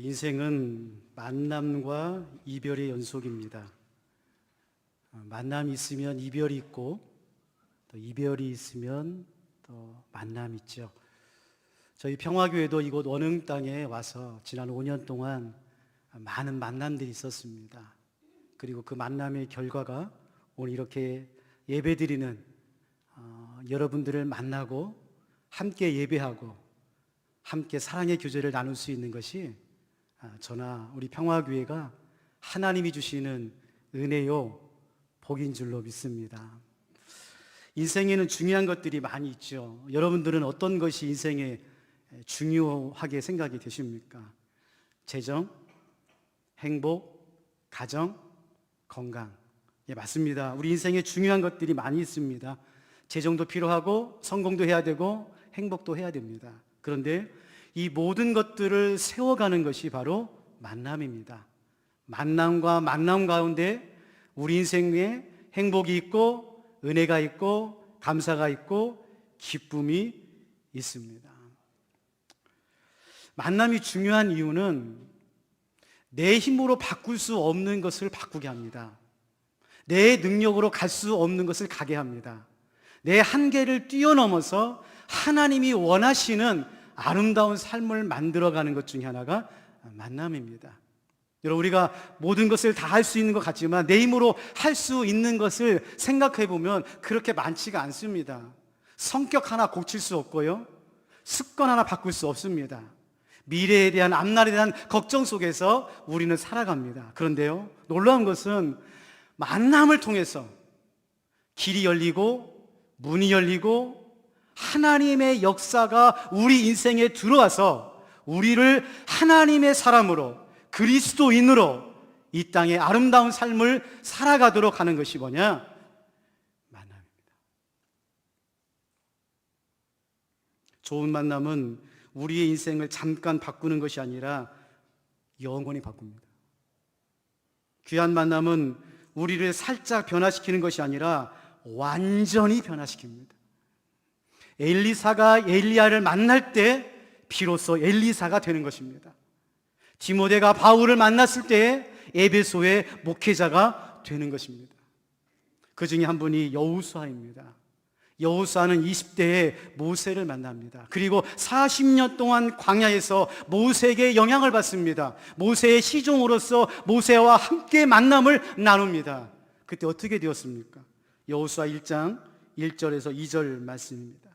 인생은 만남과 이별의 연속입니다. 만남이 있으면 이별이 있고, 또 이별이 있으면 또 만남이 있죠. 저희 평화교회도 이곳 원흥 땅에 와서 지난 5년 동안 많은 만남들이 있었습니다. 그리고 그 만남의 결과가 오늘 이렇게 예배드리는 여러분들을 만나고 함께 예배하고 함께 사랑의 교제를 나눌 수 있는 것이 저나 우리 평화교회가 하나님이 주시는 은혜요 복인 줄로 믿습니다. 인생에는 중요한 것들이 많이 있죠. 여러분들은 어떤 것이 인생에 중요하게 생각이 되십니까? 재정, 행복, 가정, 건강. 예, 맞습니다. 우리 인생에 중요한 것들이 많이 있습니다. 재정도 필요하고 성공도 해야 되고 행복도 해야 됩니다. 그런데 이 모든 것들을 세워가는 것이 바로 만남입니다. 만남과 만남 가운데 우리 인생에 행복이 있고 은혜가 있고 감사가 있고 기쁨이 있습니다. 만남이 중요한 이유는 내 힘으로 바꿀 수 없는 것을 바꾸게 합니다. 내 능력으로 갈 수 없는 것을 가게 합니다. 내 한계를 뛰어넘어서 하나님이 원하시는 아름다운 삶을 만들어가는 것 중에 하나가 만남입니다. 여러분, 우리가 모든 것을 다 할 수 있는 것 같지만 내 힘으로 할 수 있는 것을 생각해 보면 그렇게 많지가 않습니다. 성격 하나 고칠 수 없고요, 습관 하나 바꿀 수 없습니다. 미래에 대한, 앞날에 대한 걱정 속에서 우리는 살아갑니다. 그런데요, 놀라운 것은 만남을 통해서 길이 열리고 문이 열리고 하나님의 역사가 우리 인생에 들어와서 우리를 하나님의 사람으로, 그리스도인으로 이 땅의 아름다운 삶을 살아가도록 하는 것이 뭐냐? 만남입니다. 좋은 만남은 우리의 인생을 잠깐 바꾸는 것이 아니라 영원히 바꿉니다. 귀한 만남은 우리를 살짝 변화시키는 것이 아니라 완전히 변화시킵니다. 엘리사가 엘리야를 만날 때 비로소 엘리사가 되는 것입니다. 디모데가 바울을 만났을 때 에베소의 목회자가 되는 것입니다. 그 중에 한 분이 여호수아입니다. 여호수아는 20대에 모세를 만납니다. 그리고 40년 동안 광야에서 모세에게 영향을 받습니다. 모세의 시종으로서 모세와 함께 만남을 나눕니다. 그때 어떻게 되었습니까? 여호수아 1장 1절에서 2절 말씀입니다.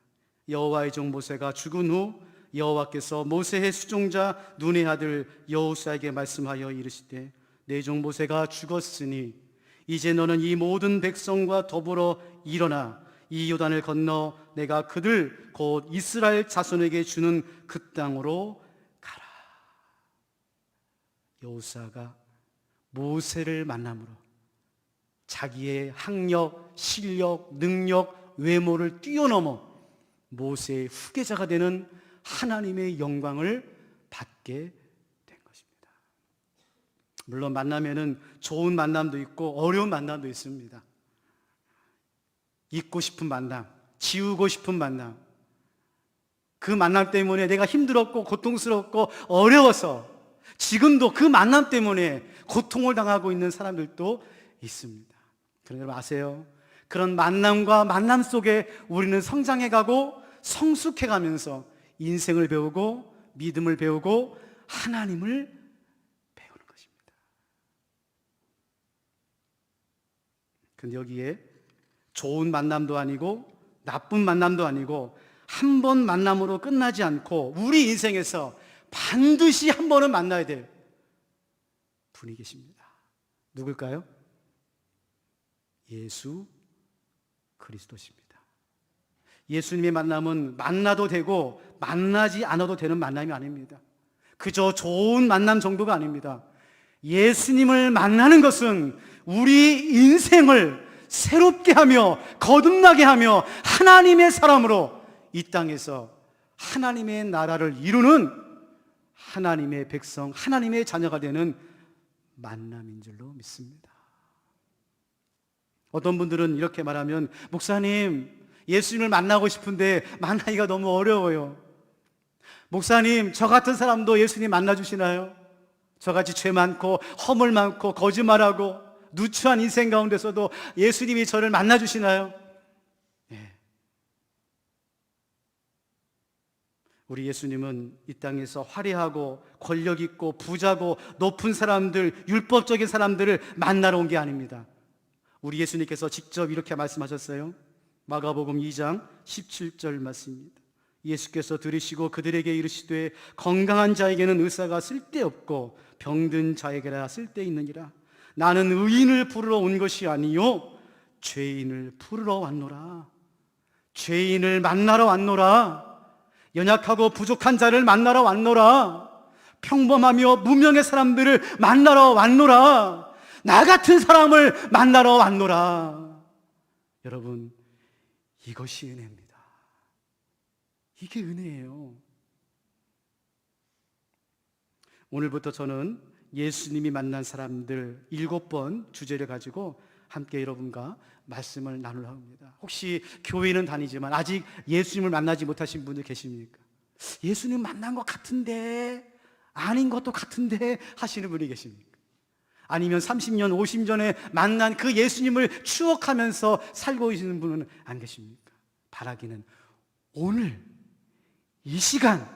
여호와의 종 모세가 죽은 후 여호와께서 모세의 수종자 눈의 아들 여호수아에게 말씀하여 이르시되, 내 종 모세가 죽었으니 이제 너는 이 모든 백성과 더불어 일어나 이 요단을 건너 내가 그들 곧 이스라엘 자손에게 주는 그 땅으로 가라. 여호수아가 모세를 만남으로 자기의 학력, 실력, 능력, 외모를 뛰어넘어 모세의 후계자가 되는 하나님의 영광을 받게 된 것입니다. 물론 만남에는 좋은 만남도 있고 어려운 만남도 있습니다. 잊고 싶은 만남, 지우고 싶은 만남, 그 만남 때문에 내가 힘들었고 고통스럽고 어려워서 지금도 그 만남 때문에 고통을 당하고 있는 사람들도 있습니다. 그런데 여러분 아세요? 그런 만남과 만남 속에 우리는 성장해가고 성숙해가면서 인생을 배우고 믿음을 배우고 하나님을 배우는 것입니다. 근데 여기에 좋은 만남도 아니고 나쁜 만남도 아니고 한 번 만남으로 끝나지 않고 우리 인생에서 반드시 한 번은 만나야 될 분이 계십니다. 누굴까요? 예수 그리스도십니다. 예수님의 만남은 만나도 되고 만나지 않아도 되는 만남이 아닙니다. 그저 좋은 만남 정도가 아닙니다. 예수님을 만나는 것은 우리 인생을 새롭게 하며 거듭나게 하며 하나님의 사람으로 이 땅에서 하나님의 나라를 이루는 하나님의 백성, 하나님의 자녀가 되는 만남인 줄로 믿습니다. 어떤 분들은 이렇게 말하면, 목사님, 예수님을 만나고 싶은데 만나기가 너무 어려워요. 목사님, 저 같은 사람도 예수님 만나주시나요? 저같이 죄 많고 허물 많고 거짓말하고 누추한 인생 가운데서도 예수님이 저를 만나주시나요? 예. 우리 예수님은 이 땅에서 화려하고 권력 있고 부자고 높은 사람들, 율법적인 사람들을 만나러 온 게 아닙니다. 우리 예수님께서 직접 이렇게 말씀하셨어요. 마가복음 2장 17절 말씀입니다. 예수께서 들으시고 그들에게 이르시되 건강한 자에게는 의사가 쓸데없고 병든 자에게라 쓸데있느니라. 나는 의인을 부르러 온 것이 아니요 죄인을 부르러 왔노라. 죄인을 만나러 왔노라. 연약하고 부족한 자를 만나러 왔노라. 평범하며 무명의 사람들을 만나러 왔노라. 나 같은 사람을 만나러 왔노라. 여러분, 이것이 은혜입니다. 이게 은혜예요. 오늘부터 저는 예수님이 만난 사람들 7번 주제를 가지고 함께 여러분과 말씀을 나누려 합니다. 혹시 교회는 다니지만 아직 예수님을 만나지 못하신 분들 계십니까? 예수님 만난 것 같은데 아닌 것도 같은데 하시는 분이 계십니까? 아니면 30년, 50년에 만난 그 예수님을 추억하면서 살고 계시는 분은 안 계십니까? 바라기는 오늘 이 시간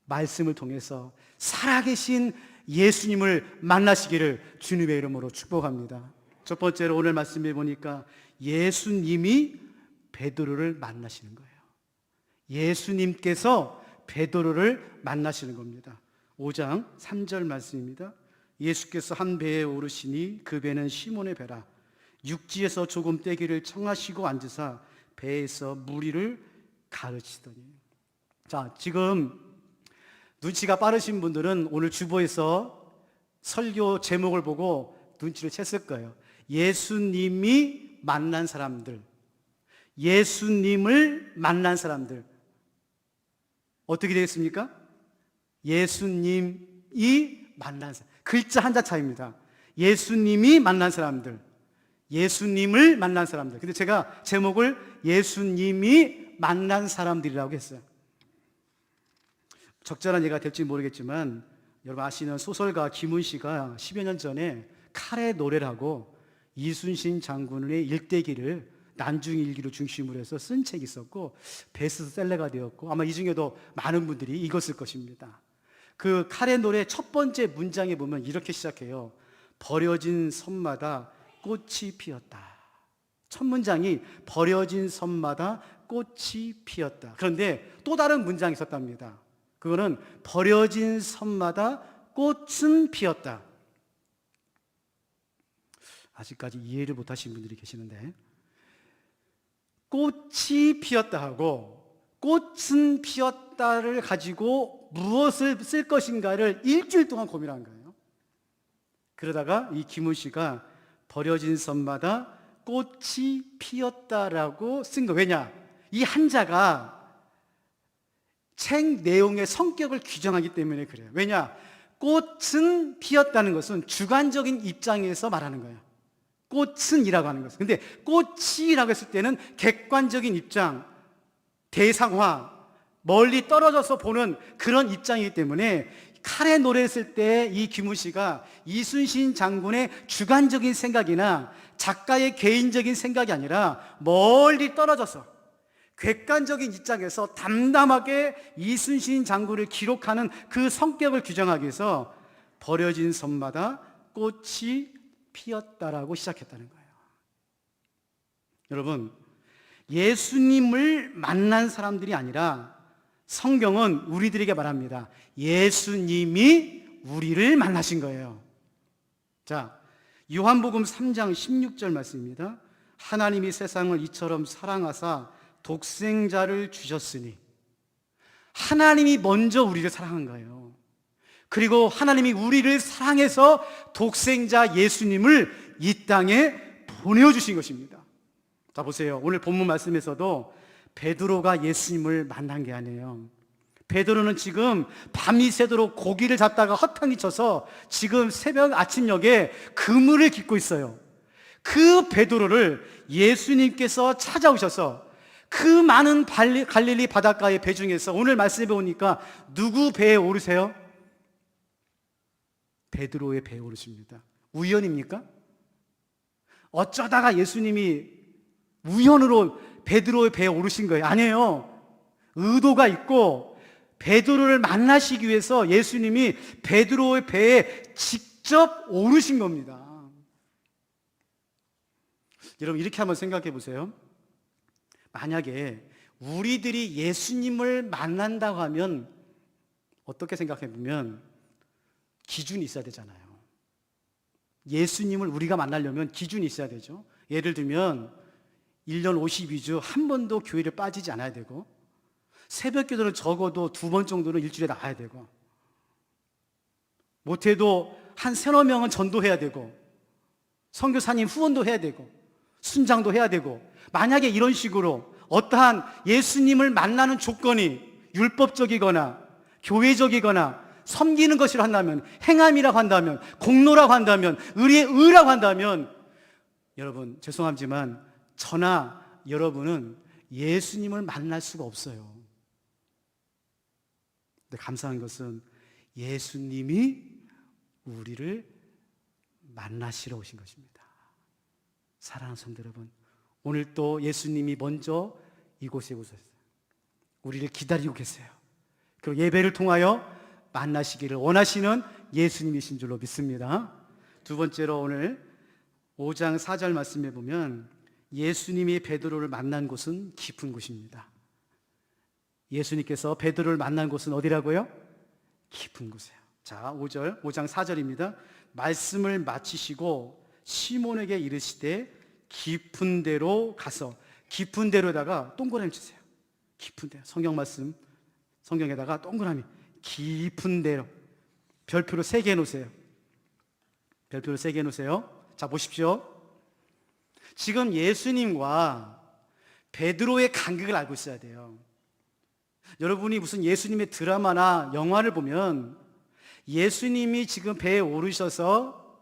말씀을 통해서 살아계신 예수님을 만나시기를 주님의 이름으로 축복합니다. 첫 번째로 오늘 말씀해 보니까 예수님이 베드로를 만나시는 거예요. 예수님께서 베드로를 만나시는 겁니다. 5장 3절 말씀입니다. 예수께서 한 배에 오르시니 그 배는 시몬의 배라. 육지에서 조금 떼기를 청하시고 앉으사 배에서 무리를 가르치더니. 자, 지금 눈치가 빠르신 분들은 오늘 주보에서 설교 제목을 보고 눈치를 챘을 거예요. 예수님이 만난 사람들, 예수님을 만난 사람들. 어떻게 되겠습니까? 예수님이 만난 사람. 글자 한자 차이입니다. 예수님이 만난 사람들, 예수님을 만난 사람들. 근데 제가 제목을 예수님이 만난 사람들이라고 했어요. 적절한 예가 될지 모르겠지만 여러분 아시는 소설가 김훈씨가 10여 년 전에 칼의 노래라고 이순신 장군의 일대기를 난중일기로 중심으로 해서 쓴 책이 있었고 베스트셀러가 되었고 아마 이 중에도 많은 분들이 읽었을 것입니다. 그 칼의 노래 첫 번째 문장에 보면 이렇게 시작해요. 버려진 섬마다 꽃이 피었다. 첫 문장이 버려진 섬마다 꽃이 피었다. 그런데 또 다른 문장이 있었답니다. 그거는 버려진 섬마다 꽃은 피었다. 아직까지 이해를 못하신 분들이 계시는데 꽃이 피었다 하고 꽃은 피었다를 가지고 무엇을 쓸 것인가를 일주일 동안 고민한 거예요. 그러다가 이 김훈 씨가 버려진 섬마다 꽃이 피었다라고 쓴 거. 왜냐? 이 한자가 책 내용의 성격을 규정하기 때문에 그래요. 왜냐? 꽃은 피었다는 것은 주관적인 입장에서 말하는 거예요. 꽃은 이라고 하는 것은. 근데 꽃이라고 했을 때는 객관적인 입장, 대상화, 멀리 떨어져서 보는 그런 입장이기 때문에 칼의 노래를 쓸 때 이 김우 씨가 이순신 장군의 주관적인 생각이나 작가의 개인적인 생각이 아니라 멀리 떨어져서 객관적인 입장에서 담담하게 이순신 장군을 기록하는 그 성격을 규정하기 위해서 버려진 섬마다 꽃이 피었다라고 시작했다는 거예요. 여러분, 예수님을 만난 사람들이 아니라 성경은 우리들에게 말합니다. 예수님이 우리를 만나신 거예요. 자, 요한복음 3장 16절 말씀입니다. 하나님이 세상을 이처럼 사랑하사 독생자를 주셨으니. 하나님이 먼저 우리를 사랑한 거예요. 그리고 하나님이 우리를 사랑해서 독생자 예수님을 이 땅에 보내주신 것입니다. 자, 보세요. 오늘 본문 말씀에서도 베드로가 예수님을 만난 게 아니에요. 베드로는 지금 밤이 새도록 고기를 잡다가 허탕이 쳐서 지금 새벽 아침녘에 그물을 깃고 있어요. 그 베드로를 예수님께서 찾아오셔서 그 많은 갈릴리 바닷가의 배 중에서 오늘 말씀해 보니까 누구 배에 오르세요? 베드로의 배에 오르십니다. 우연입니까? 어쩌다가 예수님이 우연으로 베드로의 배에 오르신 거예요? 아니에요. 의도가 있고 베드로를 만나시기 위해서 예수님이 베드로의 배에 직접 오르신 겁니다. 여러분, 이렇게 한번 생각해 보세요. 만약에 우리들이 예수님을 만난다고 하면 어떻게 생각해 보면 기준이 있어야 되잖아요. 예수님을 우리가 만나려면 기준이 있어야 되죠. 예를 들면 1년 52주 한 번도 교회를 빠지지 않아야 되고, 새벽 기도는 적어도 2번 정도는 일주일에 나와야 되고, 못해도 한 3-4명은 전도해야 되고, 선교사님 후원도 해야 되고, 순장도 해야 되고, 만약에 이런 식으로 어떠한 예수님을 만나는 조건이 율법적이거나 교회적이거나 섬기는 것이라 한다면, 행함이라고 한다면, 공로라고 한다면, 의리의 의라고 한다면, 여러분 죄송하지만 저나 여러분은 예수님을 만날 수가 없어요. 근데 감사한 것은 예수님이 우리를 만나시러 오신 것입니다. 사랑하는 성도 여러분, 오늘 또 예수님이 먼저 이곳에 오셨어요. 우리를 기다리고 계세요. 그리고 예배를 통하여 만나시기를 원하시는 예수님이신 줄로 믿습니다. 두 번째로 오늘 5장 4절 말씀에 보면 예수님이 베드로를 만난 곳은 깊은 곳입니다. 예수님께서 베드로를 만난 곳은 어디라고요? 깊은 곳이에요. 자, 5장 4절입니다. 말씀을 마치시고 시몬에게 이르시되 깊은 데로 가서, 깊은 데로다가 동그라미 치세요. 깊은 데. 성경 말씀, 성경에다가 동그라미, 깊은 데로. 별표로 3개 해놓으세요. 별표로 3개 해놓으세요. 자, 보십시오. 지금 예수님과 베드로의 간극을 알고 있어야 돼요. 여러분이 무슨 예수님의 드라마나 영화를 보면 예수님이 지금 배에 오르셔서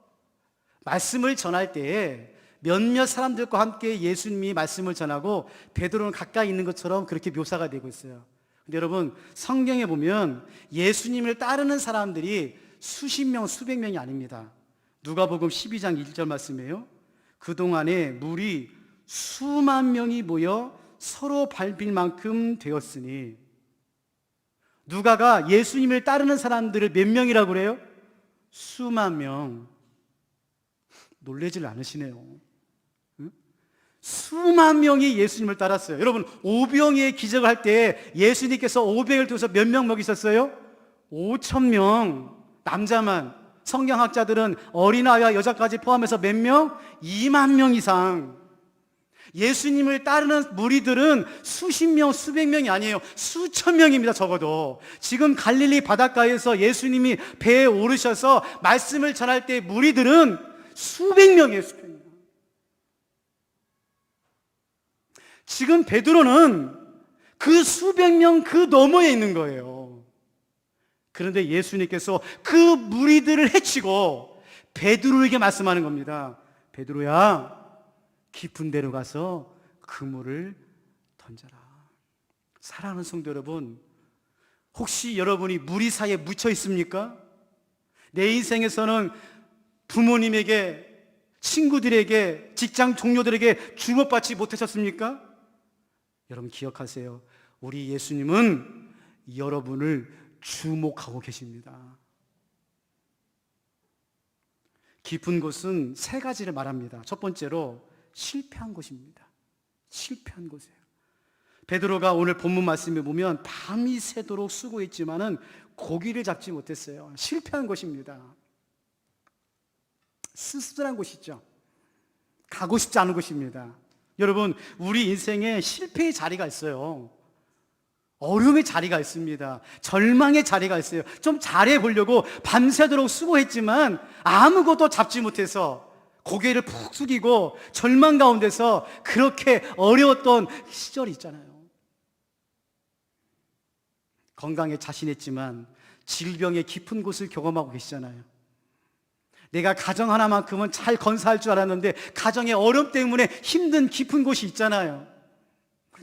말씀을 전할 때에 몇몇 사람들과 함께 예수님이 말씀을 전하고 베드로는 가까이 있는 것처럼 그렇게 묘사가 되고 있어요. 근데 여러분, 성경에 보면 예수님을 따르는 사람들이 수십 명, 수백 명이 아닙니다. 누가복음 12장 1절 말씀이에요. 그동안에 물이 수만 명이 모여 서로 밟힐 만큼 되었으니, 누가가 예수님을 따르는 사람들을 몇 명이라고 그래요? 수만 명. 놀라질 않으시네요. 응? 수만 명이 예수님을 따랐어요. 여러분, 오병이의 기적을 할 때 예수님께서 오병을 통해서 몇 명 먹이셨어요? 5,000명. 남자만. 성경학자들은 어린아이와 여자까지 포함해서 몇 명? 2만 명 이상. 예수님을 따르는 무리들은 수십 명, 수백 명이 아니에요. 수천 명입니다, 적어도. 지금 갈릴리 바닷가에서 예수님이 배에 오르셔서 말씀을 전할 때 무리들은 수백 명이에요, 수백 명. 지금 베드로는 그 수백 명 그 너머에 있는 거예요. 그런데 예수님께서 그 무리들을 해치고 베드로에게 말씀하는 겁니다. 베드로야, 깊은 데로 가서 그물을 던져라. 사랑하는 성도 여러분, 혹시 여러분이 무리 사이에 묻혀 있습니까? 내 인생에서는 부모님에게, 친구들에게, 직장 동료들에게 주목받지 못하셨습니까? 여러분 기억하세요. 우리 예수님은 여러분을 주목하고 계십니다. 깊은 곳은 3가지를 말합니다. 첫 번째로 실패한 곳입니다. 실패한 곳이에요. 베드로가 오늘 본문 말씀에 보면 밤이 새도록 수고했지만은 고기를 잡지 못했어요. 실패한 곳입니다. 쓸쓸한 곳이죠. 가고 싶지 않은 곳입니다. 여러분, 우리 인생에 실패의 자리가 있어요. 어려움의 자리가 있습니다. 절망의 자리가 있어요. 좀 잘해보려고 밤새도록 수고했지만 아무것도 잡지 못해서 고개를 푹 숙이고 절망 가운데서 그렇게 어려웠던 시절이 있잖아요. 건강에 자신했지만 질병의 깊은 곳을 경험하고 계시잖아요. 내가 가정 하나만큼은 잘 건사할 줄 알았는데 가정의 어려움 때문에 힘든 깊은 곳이 있잖아요.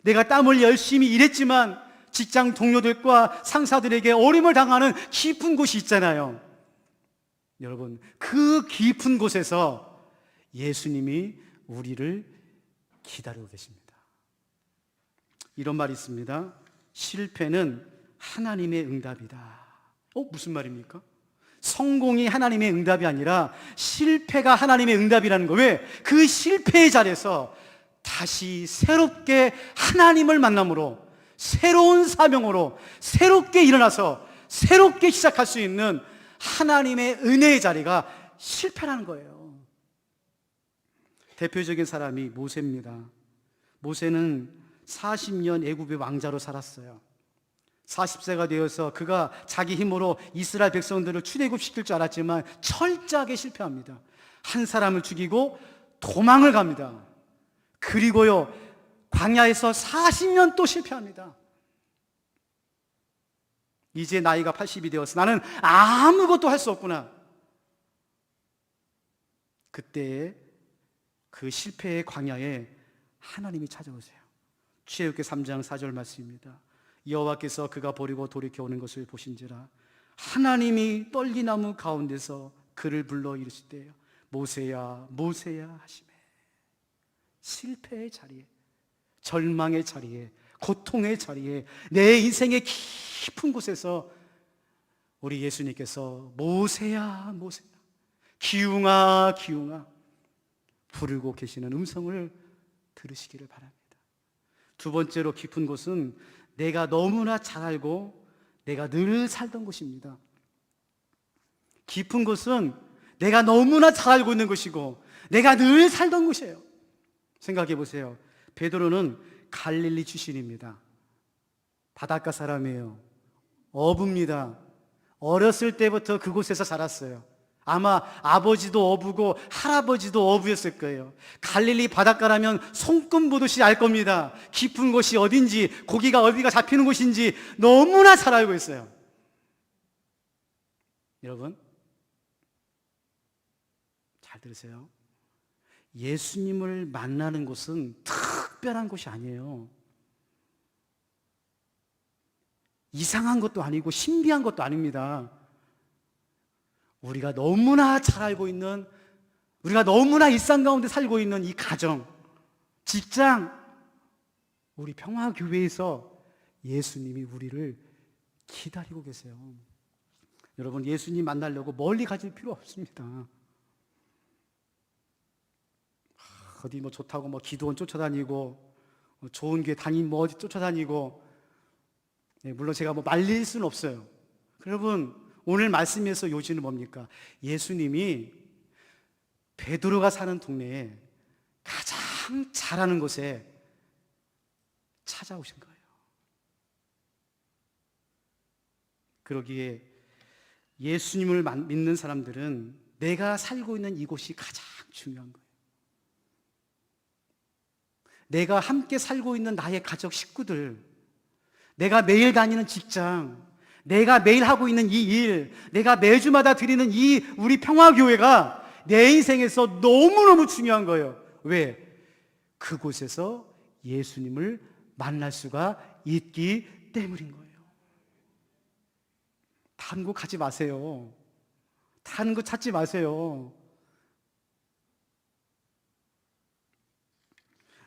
내가 땀을 열심히 일했지만 직장 동료들과 상사들에게 어려움을 당하는 깊은 곳이 있잖아요. 여러분, 그 깊은 곳에서 예수님이 우리를 기다리고 계십니다. 이런 말이 있습니다. 실패는 하나님의 응답이다. 무슨 말입니까? 성공이 하나님의 응답이 아니라 실패가 하나님의 응답이라는 거. 왜? 그 실패의 자리에서 다시 새롭게 하나님을 만남으로, 새로운 사명으로 새롭게 일어나서 새롭게 시작할 수 있는 하나님의 은혜의 자리가 실패라는 거예요. 대표적인 사람이 모세입니다. 모세는 40년 애굽의 왕자로 살았어요. 40세가 되어서 그가 자기 힘으로 이스라엘 백성들을 출애굽시킬 줄 알았지만 철저하게 실패합니다. 한 사람을 죽이고 도망을 갑니다. 그리고요, 광야에서 40년 또 실패합니다. 이제 나이가 80이 되어서 나는 아무것도 할 수 없구나. 그때 그 실패의 광야에 하나님이 찾아오세요. 출애굽기 3장 4절 말씀입니다. 여호와께서 그가 버리고 돌이켜 오는 것을 보신지라 하나님이 떨기나무 가운데서 그를 불러 이르시되 모세야 모세야 하시매. 실패의 자리에, 절망의 자리에, 고통의 자리에, 내 인생의 깊은 곳에서 우리 예수님께서 모세야 모세야, 기웅아 기웅아 부르고 계시는 음성을 들으시기를 바랍니다. 두 번째로 깊은 곳은 내가 너무나 잘 알고 내가 늘 살던 곳입니다. 깊은 곳은 내가 너무나 잘 알고 있는 곳이고 내가 늘 살던 곳이에요. 생각해 보세요. 베드로는 갈릴리 출신입니다. 바닷가 사람이에요. 어부입니다. 어렸을 때부터 그곳에서 자랐어요. 아마 아버지도 어부고 할아버지도 어부였을 거예요. 갈릴리 바닷가라면 손금 보듯이 알 겁니다. 깊은 곳이 어딘지, 고기가 어디가 잡히는 곳인지 너무나 잘 알고 있어요. 여러분, 잘 들으세요. 예수님을 만나는 곳은 특별한 곳이 아니에요. 이상한 것도 아니고 신비한 것도 아닙니다. 우리가 너무나 잘 알고 있는, 우리가 너무나 일상 가운데 살고 있는 이 가정, 직장, 우리 평화교회에서 예수님이 우리를 기다리고 계세요. 여러분, 예수님 만나려고 멀리 가질 필요 없습니다. 어디 뭐 좋다고 뭐 기도원 쫓아다니고 좋은 교회 다니면 뭐 어디 쫓아다니고, 물론 제가 뭐 말릴 수는 없어요. 여러분, 오늘 말씀에서 요지는 뭡니까? 예수님이 베드로가 사는 동네에 가장 잘하는 곳에 찾아오신 거예요. 그러기에 예수님을 믿는 사람들은 내가 살고 있는 이곳이 가장 중요한 거예요. 내가 함께 살고 있는 나의 가족 식구들, 내가 매일 다니는 직장, 내가 매일 하고 있는 이 일, 내가 매주마다 드리는 이 우리 평화교회가 내 인생에서 너무너무 중요한 거예요. 왜? 그곳에서 예수님을 만날 수가 있기 때문인 거예요. 다른 곳 가지 마세요. 다른 곳 찾지 마세요.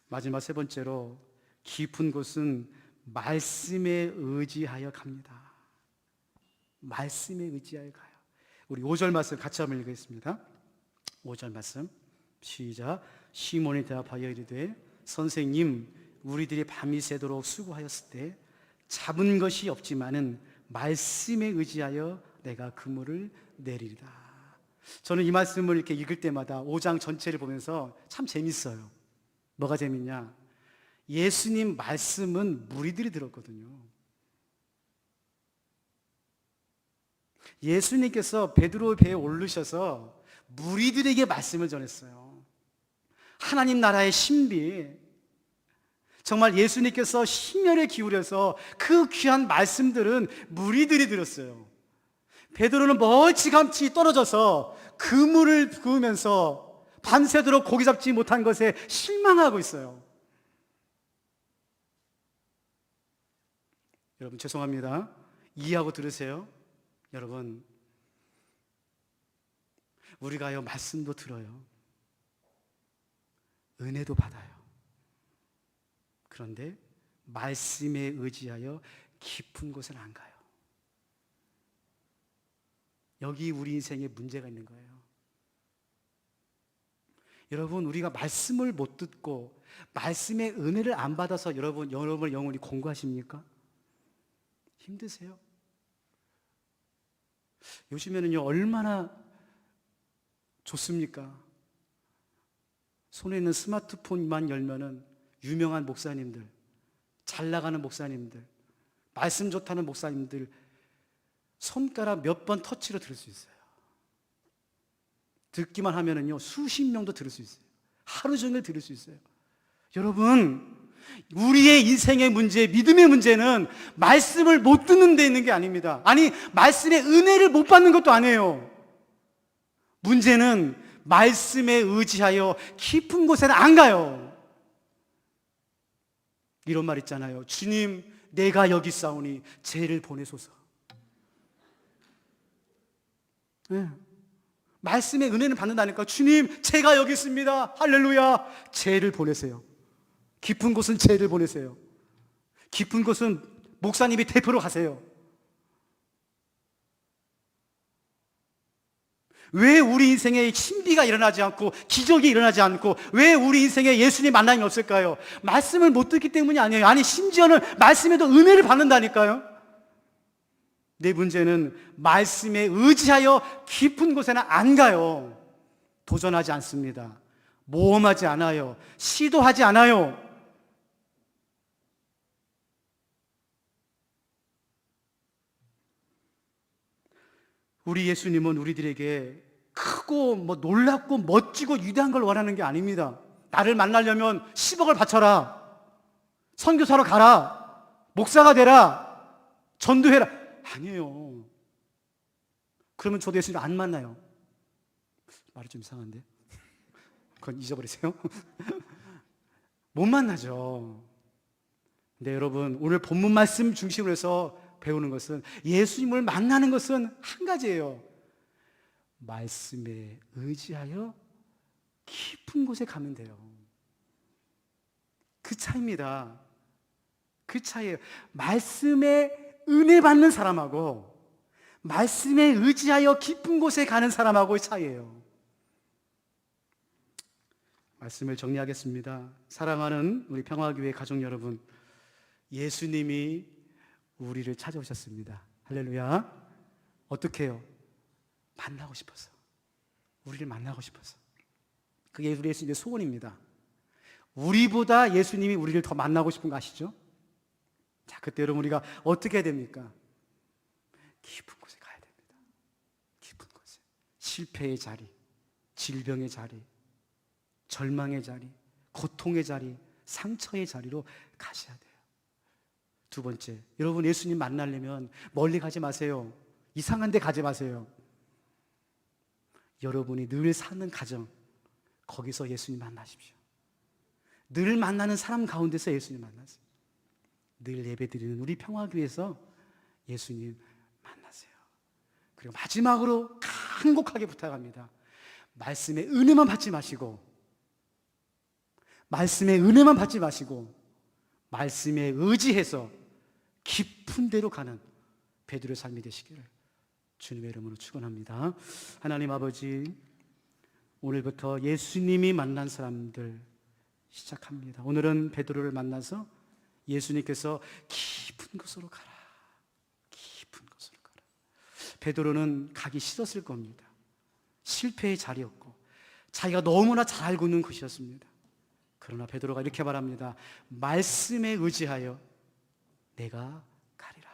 마지막 세 번째로, 깊은 곳은 말씀에 의지하여 갑니다. 말씀에 의지하여 가요. 우리 5절 말씀 같이 한번 읽겠습니다. 5절 말씀 시작. 시몬이 대답하여 이르되 선생님, 우리들이 밤이 새도록 수고하였을 때 잡은 것이 없지만은 말씀에 의지하여 내가 그물을 내리리라. 저는 이 말씀을 이렇게 읽을 때마다 5장 전체를 보면서 참 재밌어요. 뭐가 재밌냐? 예수님 말씀은 무리들이 들었거든요. 예수님께서 베드로 배에 오르셔서 무리들에게 말씀을 전했어요. 하나님 나라의 신비, 정말 예수님께서 심혈을 기울여서 그 귀한 말씀들은 무리들이 들었어요. 베드로는 멀찌감치 떨어져서 그물을 그으면서 밤새도록 고기 잡지 못한 것에 실망하고 있어요. 여러분, 죄송합니다. 이해하고 들으세요. 여러분, 우리가요, 말씀도 들어요. 은혜도 받아요. 그런데 말씀에 의지하여 깊은 곳은 안 가요. 여기 우리 인생에 문제가 있는 거예요. 여러분, 우리가 말씀을 못 듣고 말씀의 은혜를 안 받아서 여러분의 영혼이 공고하십니까? 힘드세요? 요즘에는요, 얼마나 좋습니까? 손에 있는 스마트폰만 열면은 유명한 목사님들, 잘 나가는 목사님들, 말씀 좋다는 목사님들 손가락 몇 번 터치로 들을 수 있어요. 듣기만 하면은요, 수십 명도 들을 수 있어요. 하루 종일 들을 수 있어요. 여러분, 우리의 인생의 문제, 믿음의 문제는 말씀을 못 듣는 데 있는 게 아닙니다. 아니, 말씀의 은혜를 못 받는 것도 아니에요. 문제는 말씀에 의지하여 깊은 곳에는 안 가요. 이런 말 있잖아요. 주님, 내가 여기 있사오니 쟤를 보내소서. 네. 말씀의 은혜는 받는다니까. 주님, 제가 여기 있습니다. 할렐루야. 쟤를 보내세요. 깊은 곳은 쟤를 보내세요. 깊은 곳은 목사님이 대표로 가세요. 왜 우리 인생에 신비가 일어나지 않고 기적이 일어나지 않고 왜 우리 인생에 예수님 만남이 없을까요? 말씀을 못 듣기 때문이 아니에요. 아니, 심지어는 말씀에도 은혜를 받는다니까요. 내 문제는 말씀에 의지하여 깊은 곳에는 안 가요. 도전하지 않습니다. 모험하지 않아요. 시도하지 않아요. 우리 예수님은 우리들에게 크고 놀랍고 멋지고 위대한 걸 원하는 게 아닙니다. 나를 만나려면 10억을 바쳐라, 선교사로 가라, 목사가 되라, 전도해라. 아니에요. 그러면 저도 예수님 안 만나요. 말이 좀 이상한데? 그건 잊어버리세요. 못 만나죠. 근데 여러분, 오늘 본문 말씀 중심으로 해서 배우는 것은, 예수님을 만나는 것은 한 가지예요. 말씀에 의지하여 깊은 곳에 가면 돼요. 그 차이입니다. 그 차이예요. 말씀에 은혜 받는 사람하고 말씀에 의지하여 깊은 곳에 가는 사람하고의 차이예요. 말씀을 정리하겠습니다. 사랑하는 우리 평화교회 가족 여러분, 예수님이 우리를 찾아오셨습니다. 할렐루야. 어떻게 해요? 만나고 싶어서. 우리를 만나고 싶어서. 그게 우리 예수님의 소원입니다. 우리보다 예수님이 우리를 더 만나고 싶은 거 아시죠? 자, 그때 여러분, 우리가 어떻게 해야 됩니까? 깊은 곳에 가야 됩니다. 깊은 곳에. 실패의 자리, 질병의 자리, 절망의 자리, 고통의 자리, 상처의 자리로 가셔야 돼요. 두 번째, 여러분, 예수님 만나려면 멀리 가지 마세요. 이상한 데 가지 마세요. 여러분이 늘 사는 가정, 거기서 예수님 만나십시오. 늘 만나는 사람 가운데서 예수님 만나세요. 늘 예배드리는 우리 평화교회에서 예수님 만나세요. 그리고 마지막으로 간곡하게 부탁합니다. 말씀의 은혜만 받지 마시고, 말씀의 은혜만 받지 마시고, 말씀에 의지해서 깊은 데로 가는 베드로의 삶이 되시기를 주님의 이름으로 축원합니다. 하나님 아버지, 오늘부터 예수님이 만난 사람들 시작합니다. 오늘은 베드로를 만나서 예수님께서 깊은 곳으로 가라, 깊은 곳으로 가라. 베드로는 가기 싫었을 겁니다. 실패의 자리였고 자기가 너무나 잘 알고 있는 곳이었습니다. 그러나 베드로가 이렇게 말합니다. 말씀에 의지하여 내가 가리라.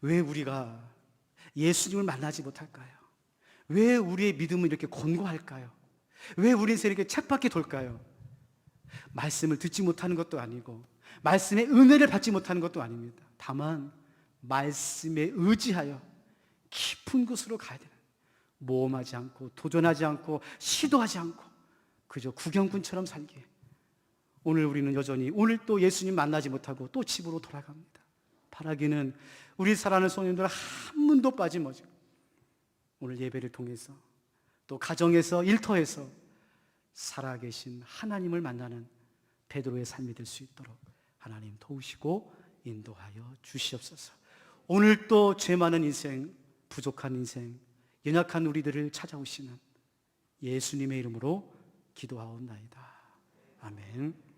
왜 우리가 예수님을 만나지 못할까요? 왜 우리의 믿음은 이렇게 곤고할까요? 왜 우리 인생이 이렇게 쳇바퀴 돌까요? 말씀을 듣지 못하는 것도 아니고 말씀의 은혜를 받지 못하는 것도 아닙니다. 다만 말씀에 의지하여 깊은 곳으로 가야 되는, 모험하지 않고 도전하지 않고 시도하지 않고 그저 구경꾼처럼 살기에 오늘 우리는 여전히 오늘 또 예수님 만나지 못하고 또 집으로 돌아갑니다. 바라기는 우리 사랑하는 성도님들 한 분도 빠짐없이 오늘 예배를 통해서 또 가정에서 일터에서 살아계신 하나님을 만나는 베드로의 삶이 될 수 있도록 하나님 도우시고 인도하여 주시옵소서. 오늘 또 죄 많은 인생, 부족한 인생, 연약한 우리들을 찾아오시는 예수님의 이름으로 기도하옵나이다. 아멘.